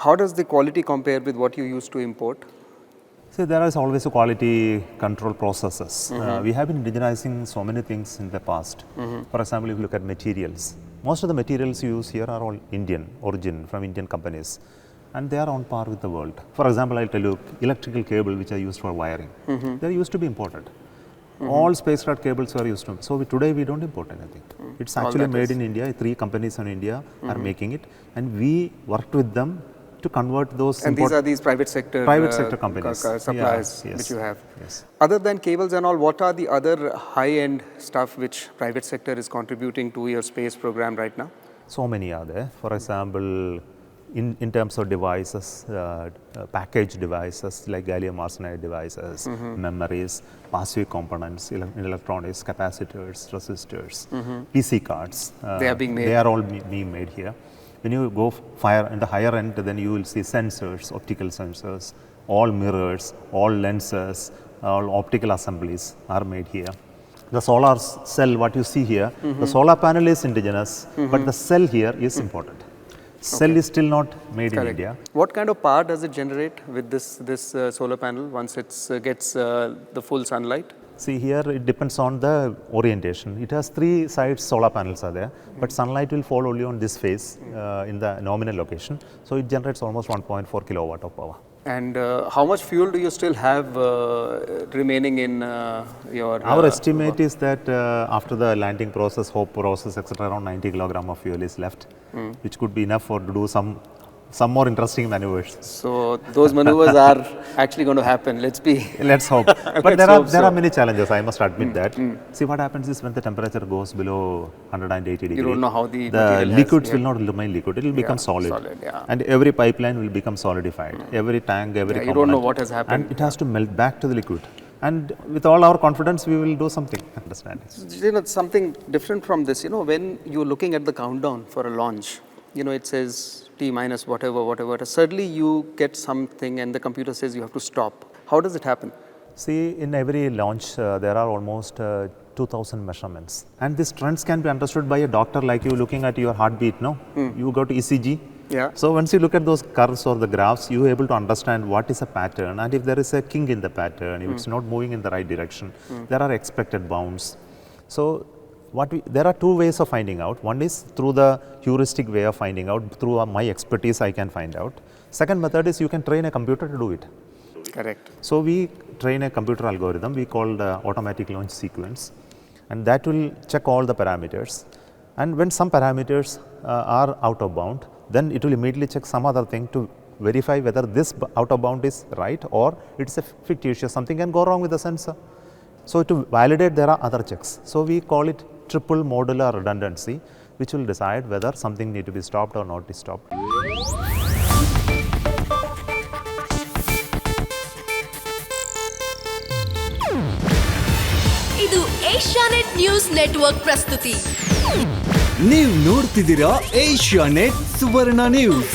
How does the quality compare with what you used to import? So there is always a quality control processes. We have been indigenizing so many things in the past. For example, if you look at materials, most of the materials you use here are all Indian origin from Indian companies, and they are on par with the world. For example, I'll tell you, electrical cable which are used for wiring, they used to be imported. All spacecraft cables are used to. So today we don't import anything. It's actually made in India. 3 companies in India are making it, and we worked with them to convert those. And these are these private sector companies, suppliers yes. which you have. Yes. Other than cables and all, what are the other high-end stuff which private sector is contributing to your space program right now? So many are there. For example, in terms of devices, packaged devices like gallium arsenide devices, memories, passive components, electronics, capacitors, resistors, PC cards. They are being made. They are all being made here. When you go in the higher end, then you will see sensors, optical sensors, all mirrors, all lenses, all optical assemblies are made here. The solar cell, what you see here, the solar panel is indigenous, but the cell here is imported. Cell is still not made in India. What kind of power does it generate with this solar panel once it gets the full sunlight? See here, it depends on the orientation. It has 3 sides solar panels are there, but sunlight will fall only on this face in the nominal location. So it generates almost 1.4 kilowatt of power. And how much fuel do you still have remaining in your... Our estimate is that after the landing process, hope process, etc., around 90 kilogram of fuel is left, which could be enough to do some more interesting maneuvers. So those maneuvers are actually going to happen. Let's hope. But there are many challenges, I must admit that. See, what happens is when the temperature goes below 180 degrees, you don't know how the liquids will not remain liquid, it will become solid. And every pipeline will become solidified. Every tank, every component. You don't know what has happened. And it has to melt back to the liquid. And with all our confidence, we will do something. Understand? You know, something different from this, when you're looking at the countdown for a launch, it says T minus whatever. Suddenly you get something and the computer says you have to stop. How does it happen? See, in every launch, there are almost 2,000 measurements. And these trends can be understood by a doctor like you looking at your heartbeat, no? You go to ECG. Yeah. So once you look at those curves or the graphs, you are able to understand what is a pattern, and if there is a kink in the pattern, if it's not moving in the right direction, there are expected bounds. So there are 2 ways of finding out. One is through the heuristic way of finding out. Through my expertise, I can find out. Second method is you can train a computer to do it. Correct. So we train a computer algorithm we call the automatic launch sequence, and that will check all the parameters. And when some parameters are out of bound, then it will immediately check some other thing to verify whether this out of bound is right or it's a fictitious. Something can go wrong with the sensor. So to validate, there are other checks. So we call it triple modular redundancy, which will decide whether something need to be stopped or not be stopped. ಇದು Asianet news network ಪ್ರಸ್ತುತಿ. ನೀವು ನೋಡ್ತಿದ್ದೀರಾ Asianet ಸುವರ್ಣ news.